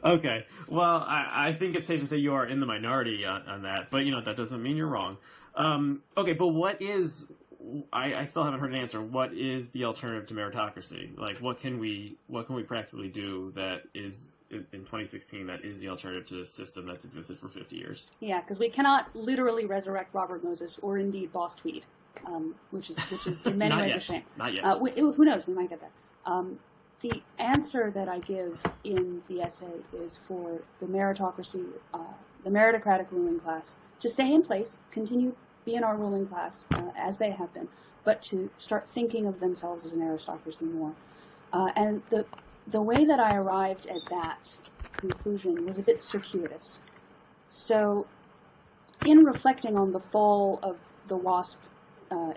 Okay. Well, I think it's safe to say you are in the minority on that, but that doesn't mean you're wrong. Okay, but what is? I still haven't heard an answer. What is the alternative to meritocracy? Like, what can we practically do that is in 2016 that is the alternative to this system that's existed for 50 years? Yeah, because we cannot literally resurrect Robert Moses or indeed Boss Tweed, which is in many ways a shame. Not yet. Who knows? We might get there. The answer that I give in the essay is for the meritocracy, the meritocratic ruling class to stay in place, continue be in our ruling class as they have been, but to start thinking of themselves as an aristocracy more. And the way that I arrived at that conclusion was a bit circuitous. So in reflecting on the fall of the WASP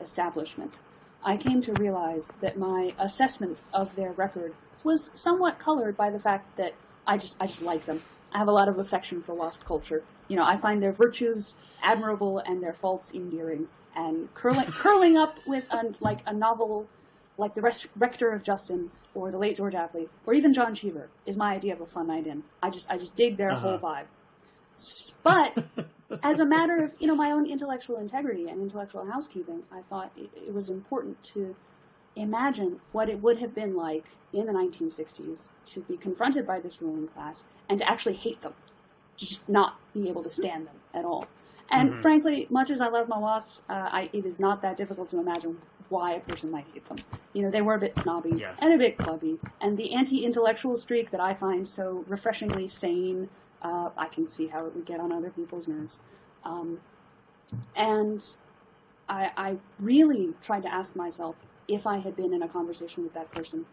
establishment, I came to realize that my assessment of their record was somewhat colored by the fact that I just like them. I have a lot of affection for WASP culture. I find their virtues admirable and their faults endearing. And curling up with a novel like The Rector of Justin or the late George Apley or even John Cheever is my idea of a fun night in. I just dig their whole vibe. But as a matter of my own intellectual integrity and intellectual housekeeping, I thought it was important to imagine what it would have been like in the 1960s to be confronted by this ruling class and to actually hate them, to just not be able to stand them at all. And frankly, much as I love my WASPs, it is not that difficult to imagine why a person might hate them. They were a bit snobby and a bit clubby, and the anti-intellectual streak that I find so refreshingly sane, I can see how it would get on other people's nerves. And I really tried to ask myself, if I had been in a conversation with that person,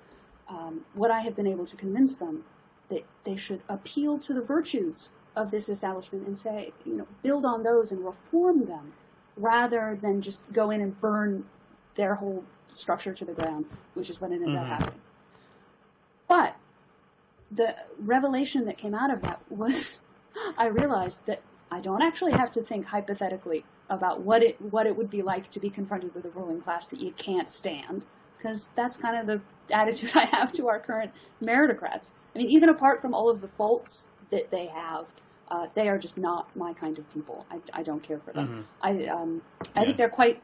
would I have been able to convince them that they should appeal to the virtues of this establishment and say, build on those and reform them, rather than just go in and burn their whole structure to the ground, which is what ended up happening. But the revelation that came out of that was I realized that I don't actually have to think hypothetically about what it would be like to be confronted with a ruling class that you can't stand, because that's kind of the attitude I have to our current meritocrats. I mean, even apart from all of the faults that they have, they are just not my kind of people. I don't care for them. I think they're quite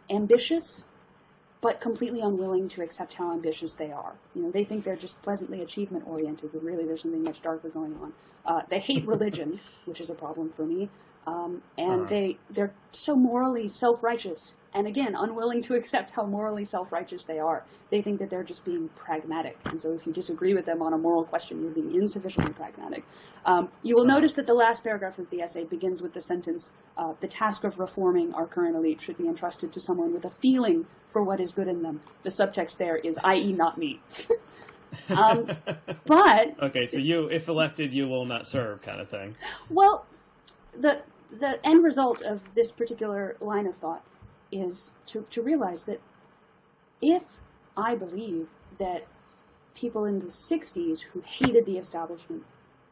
ambitious, but completely unwilling to accept how ambitious they are. They think they're just pleasantly achievement-oriented, but really there's something much darker going on. They hate religion, which is a problem for me, and they're so morally self-righteous, and again, unwilling to accept how morally self-righteous they are. They think that they're just being pragmatic, and so if you disagree with them on a moral question, you're being insufficiently pragmatic. You will notice that the last paragraph of the essay begins with the sentence, the task of reforming our current elite should be entrusted to someone with a feeling for what is good in them. The subtext there is, i.e. not me. But okay, so you, if elected, you will not serve, kind of thing. well, the end result of this particular line of thought is to realize that if I believe that people in the 60s who hated the establishment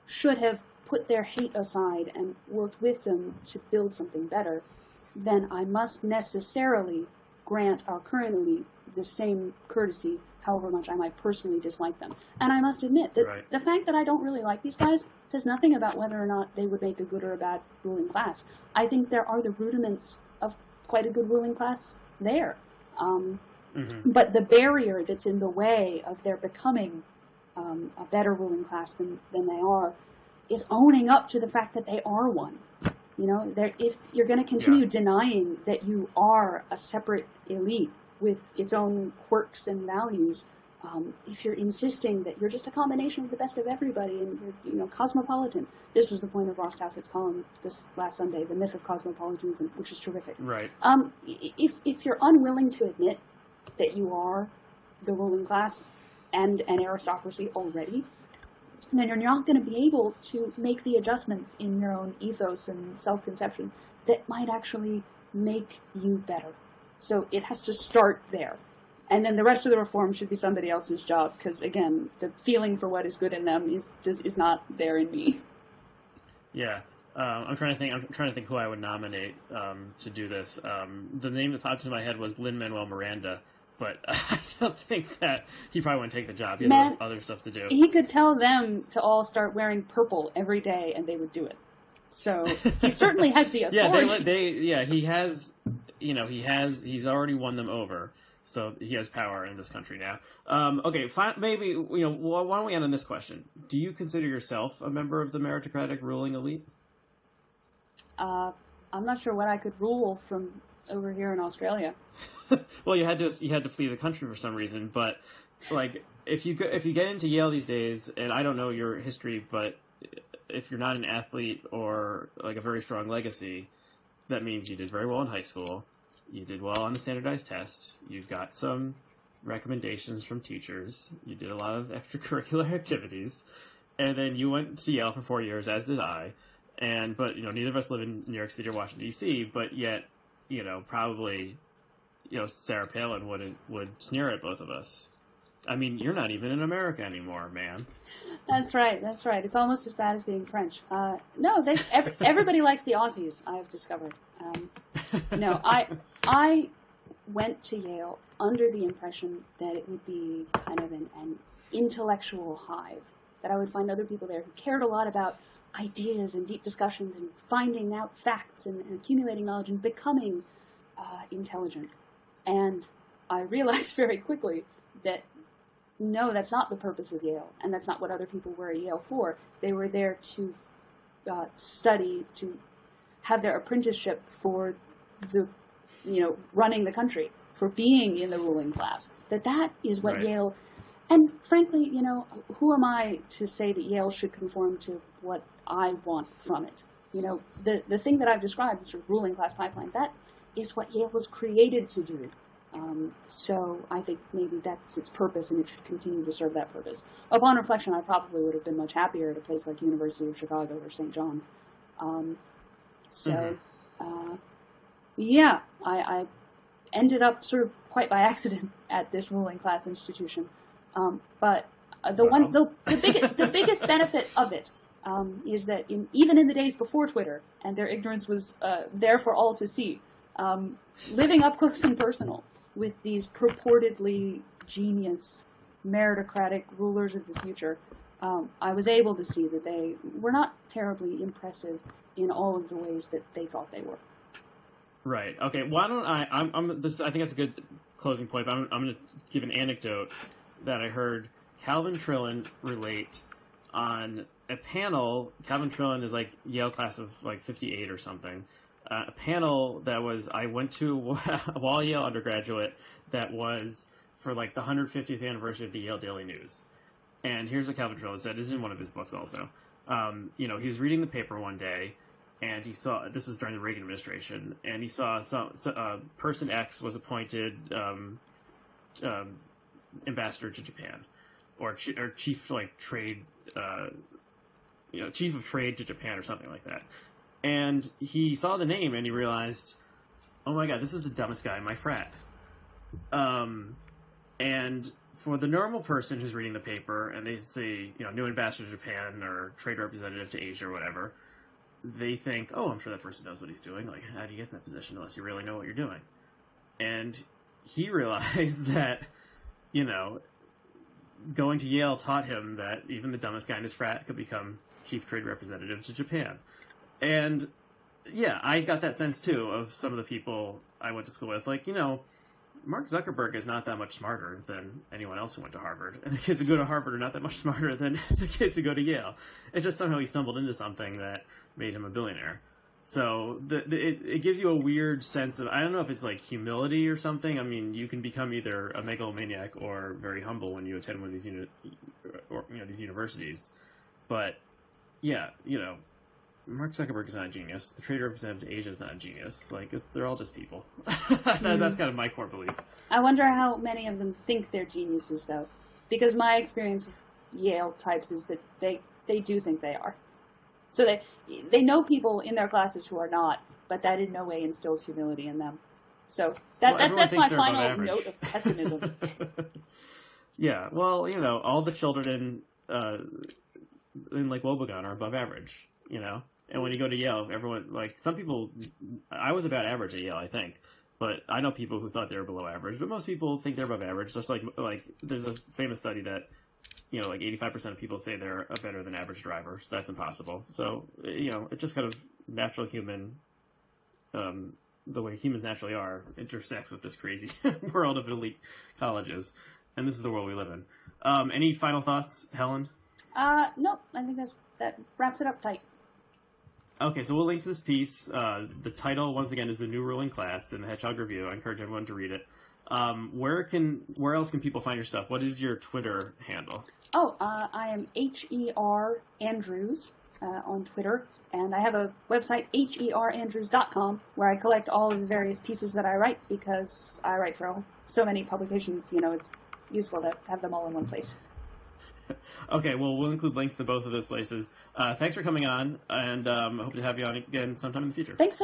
should have put their hate aside and worked with them to build something better, then I must necessarily grant our current elite the same courtesy, however much I might personally dislike them. And I must admit that Right. the fact that I don't really like these guys says nothing about whether or not they would make a good or a bad ruling class. I think there are the rudiments of quite a good ruling class there. But the barrier that's in the way of their becoming a better ruling class than they are is owning up to the fact that they are one. You know, if you're going to continue denying that you are a separate elite with its own quirks and values, if you're insisting that you're just a combination of the best of everybody and you're, you know, cosmopolitan. This was the point of Ross Tafett's column this last Sunday, The Myth of Cosmopolitanism, which is terrific. Right. If you're unwilling to admit that you are the ruling class and an aristocracy already, then you're not going to be able to make the adjustments in your own ethos and self-conception that might actually make you better. So it has to start there. And then the rest of the reform should be somebody else's job, because, again, the feeling for what is good in them is not there in me. Yeah. I'm trying to think who I would nominate to do this. The name that popped into my head was Lin-Manuel Miranda, but I don't think that he probably wouldn't take the job. He had other stuff to do. He could tell them to all start wearing purple every day, and they would do it. So he certainly has the authority. He has. You know, he's already won them over, so he has power in this country now. Okay, maybe, you know, why don't we end on this question? Do you consider yourself a member of the meritocratic ruling elite? I'm not sure what I could rule from over here in Australia. Well, you had to flee the country for some reason, but like if you get into Yale these days, and I don't know your history, but if you're not an athlete or like a very strong legacy, that means you did very well in high school, you did well on the standardized test, you've got some recommendations from teachers, you did a lot of extracurricular activities, and then you went to Yale for 4 years, as did I. But you know, neither of us live in New York City or Washington D.C., but yet, you know, probably, you know, Sarah Palin would sneer at both of us. I mean, you're not even in America anymore, man. That's right. It's almost as bad as being French. No, everybody likes the Aussies, I've discovered. No, I went to Yale under the impression that it would be kind of an intellectual hive, that I would find other people there who cared a lot about ideas and deep discussions and finding out facts and accumulating knowledge and becoming intelligent. And I realized very quickly that no, that's not the purpose of Yale, and that's not what other people were at Yale for. They were there to study, to have their apprenticeship for the, you know, running the country, for being in the ruling class. That is what Yale, and frankly, you know, who am I to say that Yale should conform to what I want from it? You know, the thing that I've described, the sort of ruling class pipeline, that is what Yale was created to do. So I think maybe that's its purpose, and it should continue to serve that purpose. Upon reflection, I probably would have been much happier at a place like University of Chicago or St. John's. Yeah, I ended up sort of quite by accident at this ruling class institution. But the biggest benefit of it is that even in the days before Twitter, and their ignorance was there for all to see, living up close and personal with these purportedly genius, meritocratic rulers of the future, I was able to see that they were not terribly impressive in all of the ways that they thought they were. Right. Okay. Why don't I think that's a good closing point, but I'm going to give an anecdote that I heard Calvin Trillin relate on a panel. Calvin Trillin is like Yale class of like 58 or something. A panel that I went to while Yale undergraduate, that was for like the 150th anniversary of the Yale Daily News. And here's what Calvin Trillin said. This is in one of his books also. You know, he was reading the paper one day, and he saw, this was during the Reagan administration, and he saw person X was appointed ambassador to Japan. or chief like trade, chief of trade to Japan or something like that. And he saw the name and he realized, oh my god, this is the dumbest guy in my frat. And for the normal person who's reading the paper and they see, new ambassador to Japan or trade representative to Asia or whatever, they think, oh, I'm sure that person knows what he's doing. Like, how do you get in that position unless you really know what you're doing? And he realized that, going to Yale taught him that even the dumbest guy in his frat could become chief trade representative to Japan. And, yeah, I got that sense, too, of some of the people I went to school with. Like, Mark Zuckerberg is not that much smarter than anyone else who went to Harvard. And the kids who go to Harvard are not that much smarter than the kids who go to Yale. It's just somehow he stumbled into something that made him a billionaire. So it gives you a weird sense of, I don't know if it's like humility or something. I mean, you can become either a megalomaniac or very humble when you attend one of these these universities. But, yeah, Mark Zuckerberg is not a genius. The trade representative to Asia is not a genius. Like, they're all just people. That's kind of my core belief. I wonder how many of them think they're geniuses, though. Because my experience with Yale types is that they do think they are. So they know people in their classes who are not, but that in no way instills humility in them. So that's my final note of pessimism. Yeah, well, all the children in like Wobegon are above average, And when you go to Yale, everyone, like, some people, I was about average at Yale, I think. But I know people who thought they were below average. But most people think they're above average. Just like there's a famous study that, like 85% of people say they're a better than average driver. So that's impossible. So, it's just kind of natural human, the way humans naturally are, intersects with this crazy world of elite colleges. And this is the world we live in. Any final thoughts, Helen? Nope. I think that wraps it up tight. Okay, so we'll link to this piece. The title, once again, is The New Ruling Class in the Hedgehog Review. I encourage everyone to read it. Where else can people find your stuff? What is your Twitter handle? Oh, I am HER Andrews on Twitter, and I have a website, herandrews.com, where I collect all of the various pieces that I write, because I write for so many publications, it's useful to have them all in one place. Okay, well, we'll include links to both of those places. Thanks for coming on, and I hope to have you on again sometime in the future. Thanks so much.